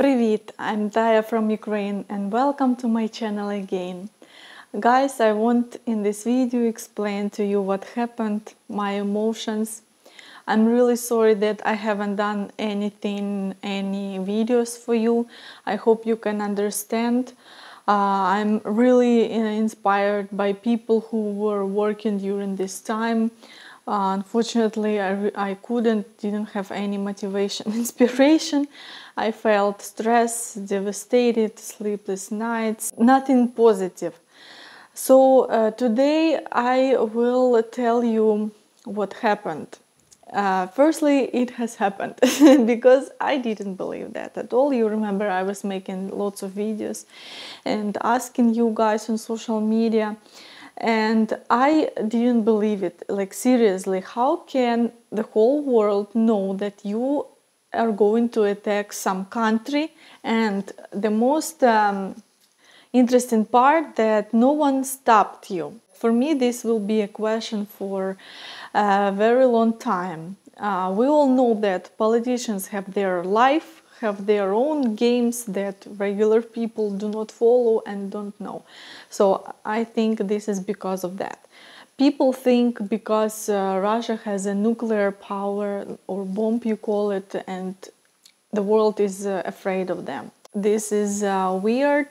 Привет! I'm Taya from Ukraine and welcome to my channel again. Guys, I want in this video explain to you what happened, my emotions. I'm really sorry that I haven't done any videos for you. I hope you can understand. I'm really inspired by people who were working during this time. Unfortunately, I didn't have any motivation, inspiration. I felt stressed, devastated, sleepless nights, nothing positive. So today I will tell you what happened. Firstly, it has happened because I didn't believe that at all. You remember I was making lots of videos and asking you guys on social media, and I didn't believe it. Like, seriously, how can the whole world know that you are going to attack some country? And the most interesting part, that no one stopped you. For me, this will be a question for a very long time. We all know that politicians have their life, have their own games that regular people do not follow and don't know. So I think this is because of that. People think because Russia has a nuclear power, or bomb you call it, and the world is afraid of them. This is weird.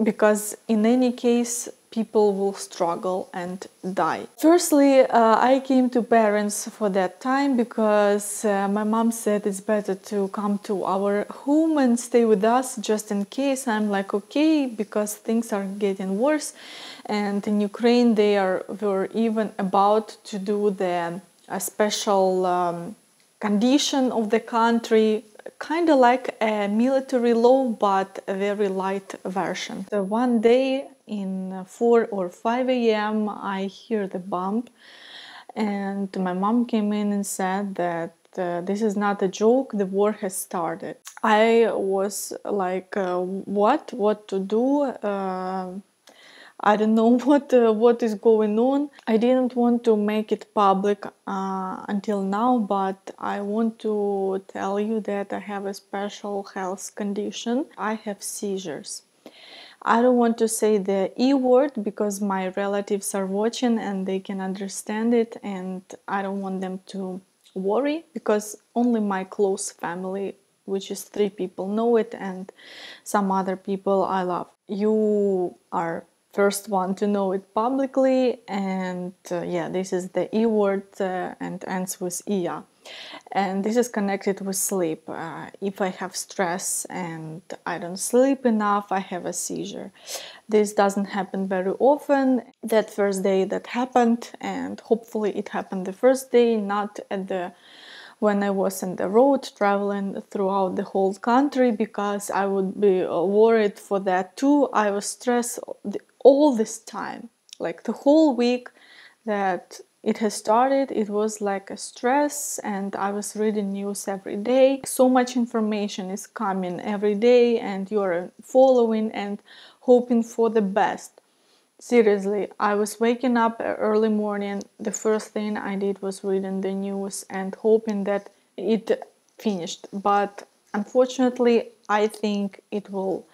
Because in any case people will struggle and die. Firstly, I came to parents for that time because my mom said it's better to come to our home and stay with us just in case. I'm like, okay, because things are getting worse, and in Ukraine they were even about to do a special condition of the country, kind of like a military law, but a very light version. So one day in 4 or 5 a.m. I hear the bomb, and my mom came in and said that this is not a joke, the war has started. I was like, what to do? I don't know what is going on. I didn't want to make it public until now, but I want to tell you that I have a special health condition. I have seizures. I don't want to say the E word because my relatives are watching and they can understand it, and I don't want them to worry because only my close family, which is 3 people, know it, and some other people I love. You are first one to know it publicly, and yeah, this is the E word and ends with Iya. And this is connected with sleep. If I have stress and I don't sleep enough, I have a seizure. This doesn't happen very often. That first day that happened, and hopefully it happened the first day, not when I was on the road traveling throughout the whole country, because I would be worried for that too. I was stressed all this time, like the whole week that it has started. It was like a stress, and I was reading news every day. So much information is coming every day, and you're following and hoping for the best. Seriously, I was waking up early morning. The first thing I did was reading the news and hoping that it finished. But unfortunately, I think it will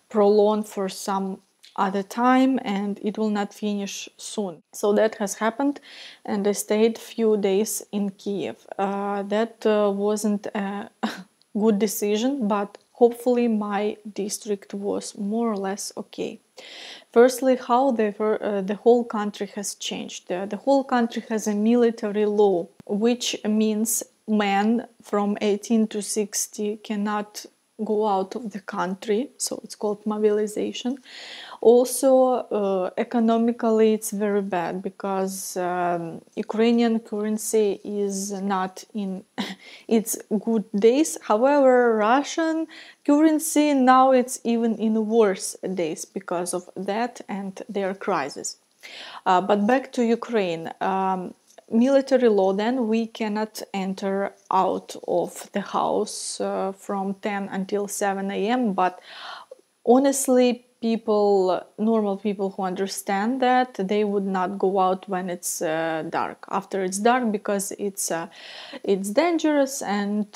prolong for some other time and it will not finish soon. So that has happened, and I stayed few days in Kyiv. That wasn't a good decision, but hopefully my district was more or less okay. Firstly, how the whole country has changed. The whole country has a military law, which means men from 18 to 60 cannot go out of the country, so it's called mobilization. Also, economically it's very bad because Ukrainian currency is not in its good days. However, Russian currency now it's even in worse days because of that and their crisis. But back to Ukraine. Military law, then we cannot enter out of the house from 10 until 7 a.m. But honestly, normal people who understand that, they would not go out when it's dark, after it's dark, because it's dangerous, and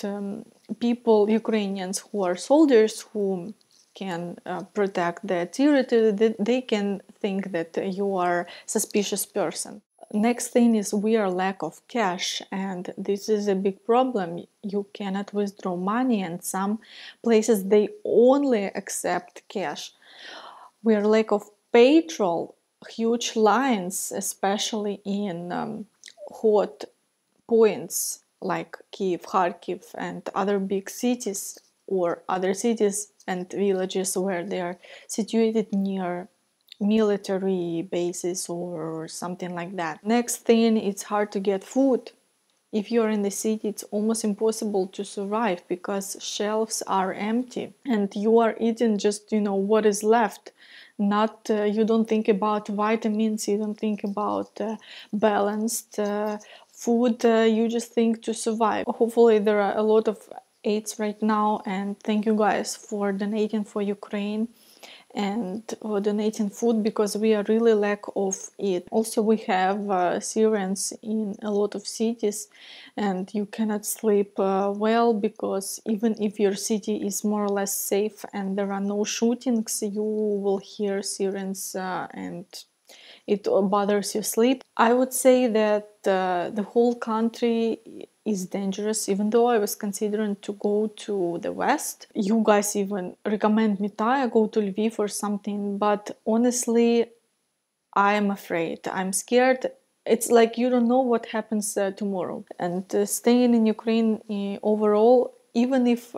people, Ukrainians who are soldiers, who can protect their territory, they can think that you are a suspicious person. Next thing is we are lack of cash, and this is a big problem. You cannot withdraw money, and some places they only accept cash. We are lack of petrol, huge lines, especially in hot points like Kyiv, Kharkiv, and other big cities, or other cities and villages where they are situated near military bases or something like that. Next thing, it's hard to get food. If you're in the city, it's almost impossible to survive because shelves are empty and you are eating just, what is left. Not you don't think about vitamins, you don't think about balanced food, you just think to survive. Hopefully there are a lot of aids right now, and thank you guys for donating for Ukraine and donating food, because we are really lack of it. Also, we have sirens in a lot of cities, and you cannot sleep well, because even if your city is more or less safe and there are no shootings, you will hear sirens and it bothers your sleep. I would say that the whole country is dangerous, even though I was considering to go to the west. You guys even recommend me, Taya, go to Lviv or something, but honestly, I am afraid. I'm scared. It's like you don't know what happens tomorrow. And staying in Ukraine overall, even if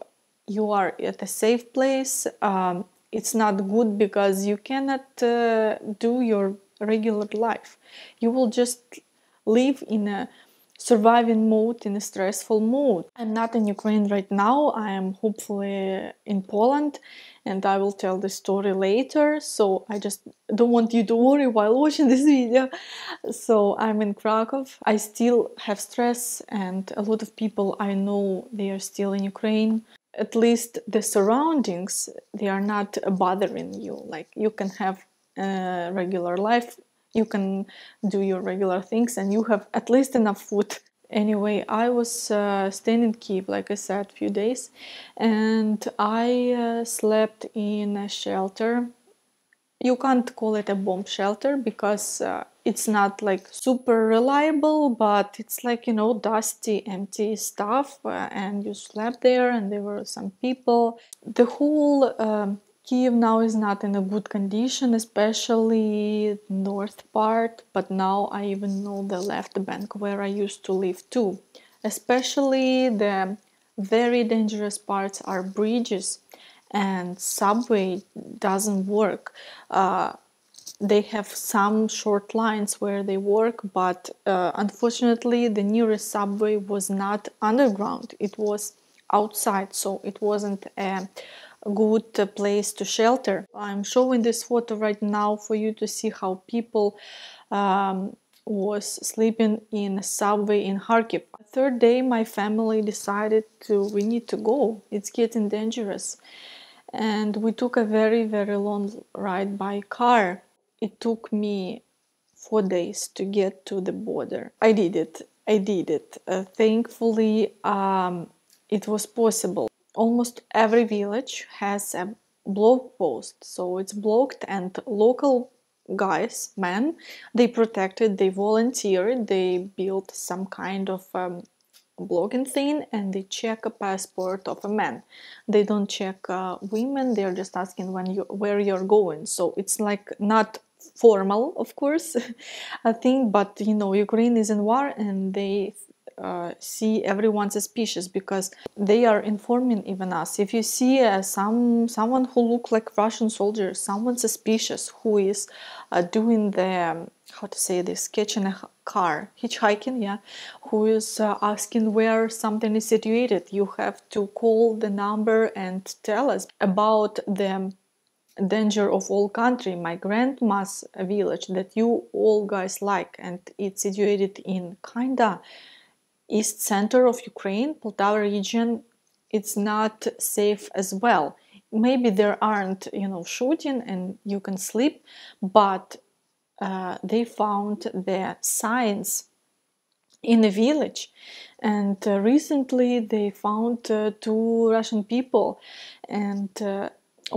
you are at a safe place, it's not good, because you cannot do your regular life. You will just live in a surviving mode, in a stressful mode. I'm not in Ukraine right now. I am hopefully in Poland, and I will tell the story later. So I just don't want you to worry while watching this video. So I'm in Krakow. I still have stress, and a lot of people I know, they are still in Ukraine. At least the surroundings, they are not bothering you. Like, you can have a regular life, you can do your regular things, and you have at least enough food. Anyway, I was staying in Kyiv, like I said, few days, and I slept in a shelter. You can't call it a bomb shelter, because it's not like super reliable, but it's like, dusty, empty stuff, and you slept there, and there were some people. The whole Kyiv now is not in a good condition, especially north part, but now I even know the left bank where I used to live too. Especially the very dangerous parts are bridges, and subway doesn't work. They have some short lines where they work, but unfortunately the nearest subway was not underground, it was outside, so it wasn't a good place to shelter. I'm showing this photo right now for you to see how people was sleeping in a subway in Kharkiv. Third day, my family decided we need to go, it's getting dangerous. And we took a very, very long ride by car. It took me 4 days to get to the border. I did it. Thankfully, it was possible. Almost every village has a block post, so it's blocked, and local guys, men, they protected, they volunteered, they built some kind of blocking thing, and they check a passport of a man. They don't check women, they're just asking where you're going. So it's like not formal, of course, I think, but Ukraine is in war, and they see everyone suspicious, because they are informing even us. If you see someone who look like Russian soldier, someone suspicious who is doing the how to say this, sketching a car, hitchhiking, yeah, who is asking where something is situated, you have to call the number and tell us about the danger of all country. My grandma's village that you all guys like, and it's situated in kinda east center of Ukraine, Poltava region. It's not safe as well. Maybe there aren't, shooting and you can sleep, but they found the signs in the village And recently they found two Russian people, and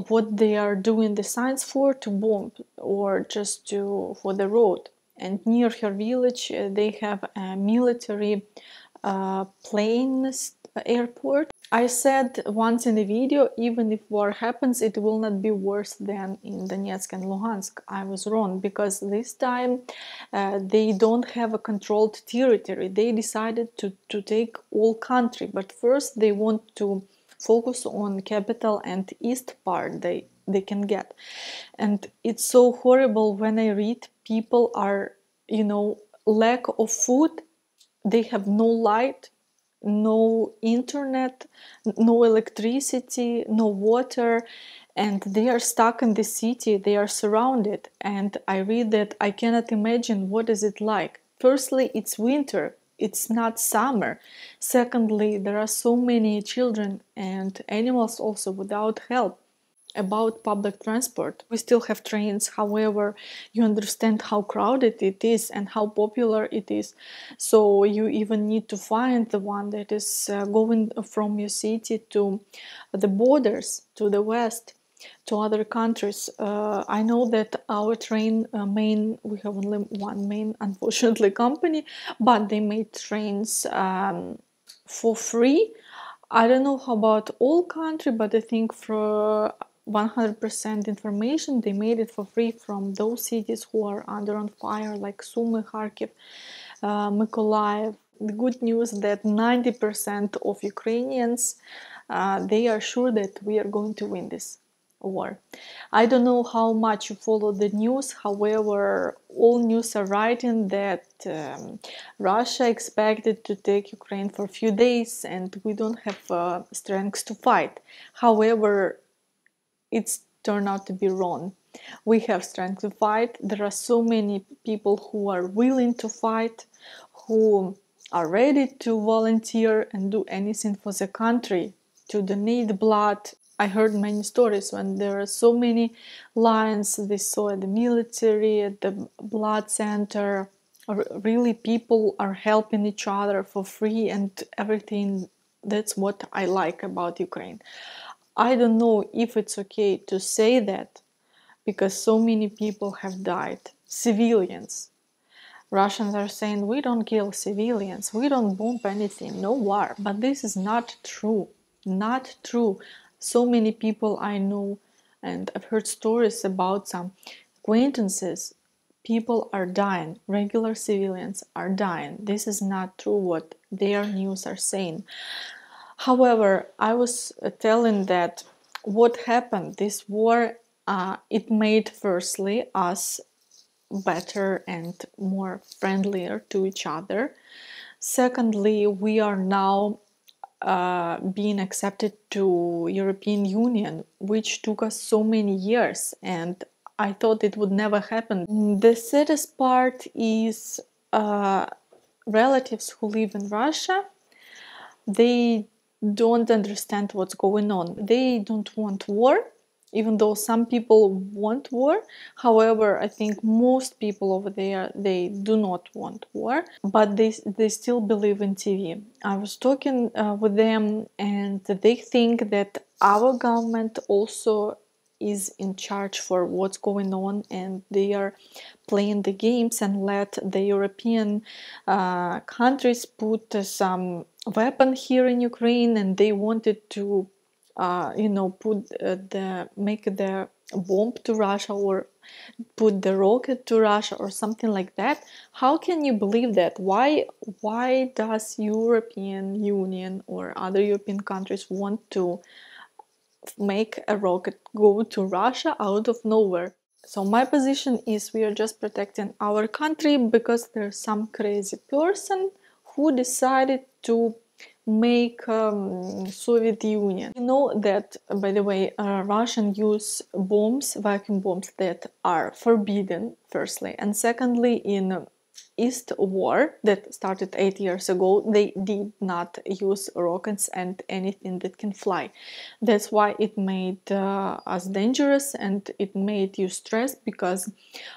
what they are doing the signs for, to bomb or just to for the road. And near her village they have a military plane airport. I said once in the video, even if war happens, it will not be worse than in Donetsk and Luhansk. I was wrong, because this time they don't have a controlled territory. They decided to take all country, but first they want to focus on capital and east part they can get. And it's so horrible when I read people are, lack of food, they have no light, no internet, no electricity, no water, and they are stuck in the city. They are surrounded, and I read that I cannot imagine what is it like. Firstly, it's winter, it's not summer. Secondly, there are so many children and animals also without help. About public transport, we still have trains, however, you understand how crowded it is and how popular it is, so you even need to find the one that is going from your city to the borders, to the west, to other countries. I know that our train we have only one main, unfortunately, company, but they made trains for free. I don't know how about all country, but I think for 100% information they made it for free from those cities who are under on fire, like Sumy, Kharkiv, Mykolaiv. The good news that 90% of Ukrainians they are sure that we are going to win this war. I don't know how much you follow the news, however, all news are writing that Russia expected to take Ukraine for a few days and we don't have strength to fight. However, it's turned out to be wrong. We have strength to fight. There are so many people who are willing to fight, who are ready to volunteer and do anything for the country, to donate blood. I heard many stories when there are so many lines they saw at the military, at the blood center. Really, people are helping each other for free and everything. That's what I like about Ukraine. I don't know if it's okay to say that, because so many people have died, civilians. Russians are saying we don't kill civilians, we don't bomb anything, no war. But this is not true. Not true. So many people I know, and I've heard stories about some acquaintances, people are dying, regular civilians are dying. This is not true what their news are saying. However, I was telling that what happened, this war, it made firstly us better and more friendlier to each other. Secondly, we are now being accepted to European Union, which took us so many years, and I thought it would never happen. The saddest part is relatives who live in Russia. They don't understand what's going on. They don't want war, even though some people want war. However, I think most people over there, they do not want war, but they still believe in TV. I was talking with them, and they think that our government also is in charge for what's going on, and they are playing the games and let the European countries put some weapon here in Ukraine, and they wanted to make the bomb to Russia or put the rocket to Russia or something like that. How can you believe that? Why does European Union or other European countries want to make a rocket go to Russia out of nowhere? So my position is we are just protecting our country because there's some crazy person who decided to make Soviet Union. You know that, by the way, Russian use bombs, vacuum bombs, that are forbidden, firstly, and secondly, in East War that started 8 years ago, they did not use rockets and anything that can fly. That's why it made us dangerous and it made you stressed, because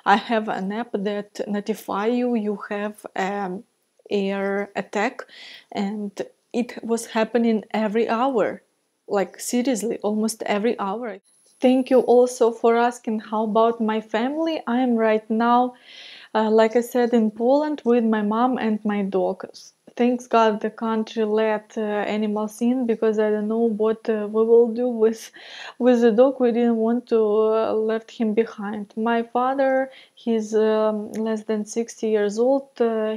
I have an app that notify you have air attack, and it was happening every hour, like seriously, almost every hour. Thank you also for asking how about my family. I am right now, like I said, in Poland with my mom and my dog. Thanks God the country let animals in, because I don't know what we will do with the dog. We didn't want to let him behind. My father, he's less than 60 years old.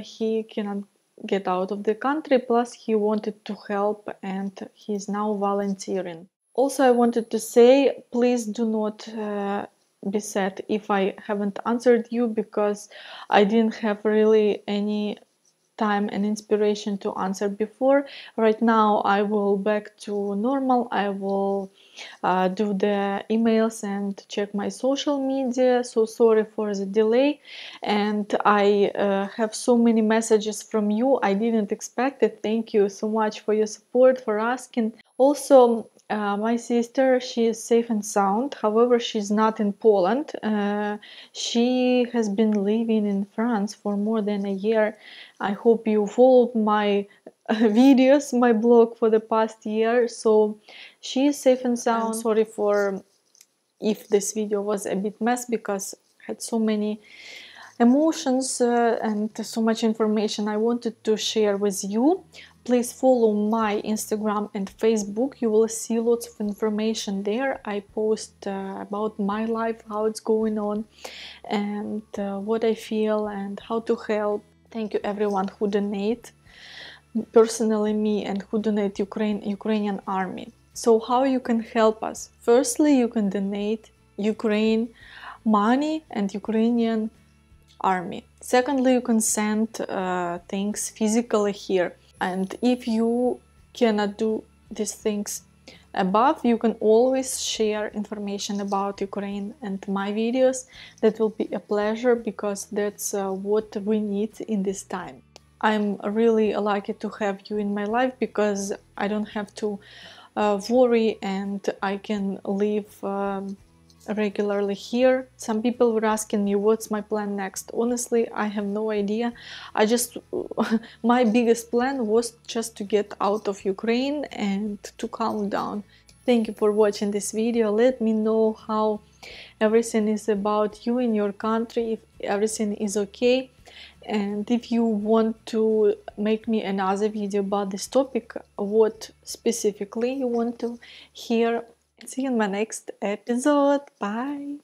He cannot get out of the country, plus he wanted to help, and he's now volunteering. Also, I wanted to say, please do not be sad if I haven't answered you, because I didn't have really any time and inspiration to answer before. Right now I will back to normal. I will do the emails and check my social media. So sorry for the delay, and I have so many messages from you. I didn't expect it. Thank you so much for your support, for asking. Also, my sister, she is safe and sound. However, she's not in Poland. She has been living in France for more than a year. I hope you followed my videos, my blog for the past year. So she is safe and sound. I'm sorry for if this video was a bit mess, because I had so many emotions and so much information I wanted to share with you. Please follow my Instagram and Facebook. You will see lots of information there. I post about my life, how it's going on, and what I feel and how to help. Thank you everyone who donate, personally me, and who donate Ukrainian army. So how you can help us? Firstly, you can donate Ukraine money and Ukrainian army. Secondly, you can send things physically here. And if you cannot do these things above, you can always share information about Ukraine and my videos. That will be a pleasure, because that's what we need in this time. I'm really lucky to have you in my life, because I don't have to worry, and I can live regularly here. Some people were asking me what's my plan next. Honestly, I have no idea. I just my biggest plan was just to get out of Ukraine and to calm down. Thank you for watching this video. Let me know how everything is about you in your country, if everything is okay, and if you want to make me another video about this topic, what specifically you want to hear. See you in my next episode. Bye!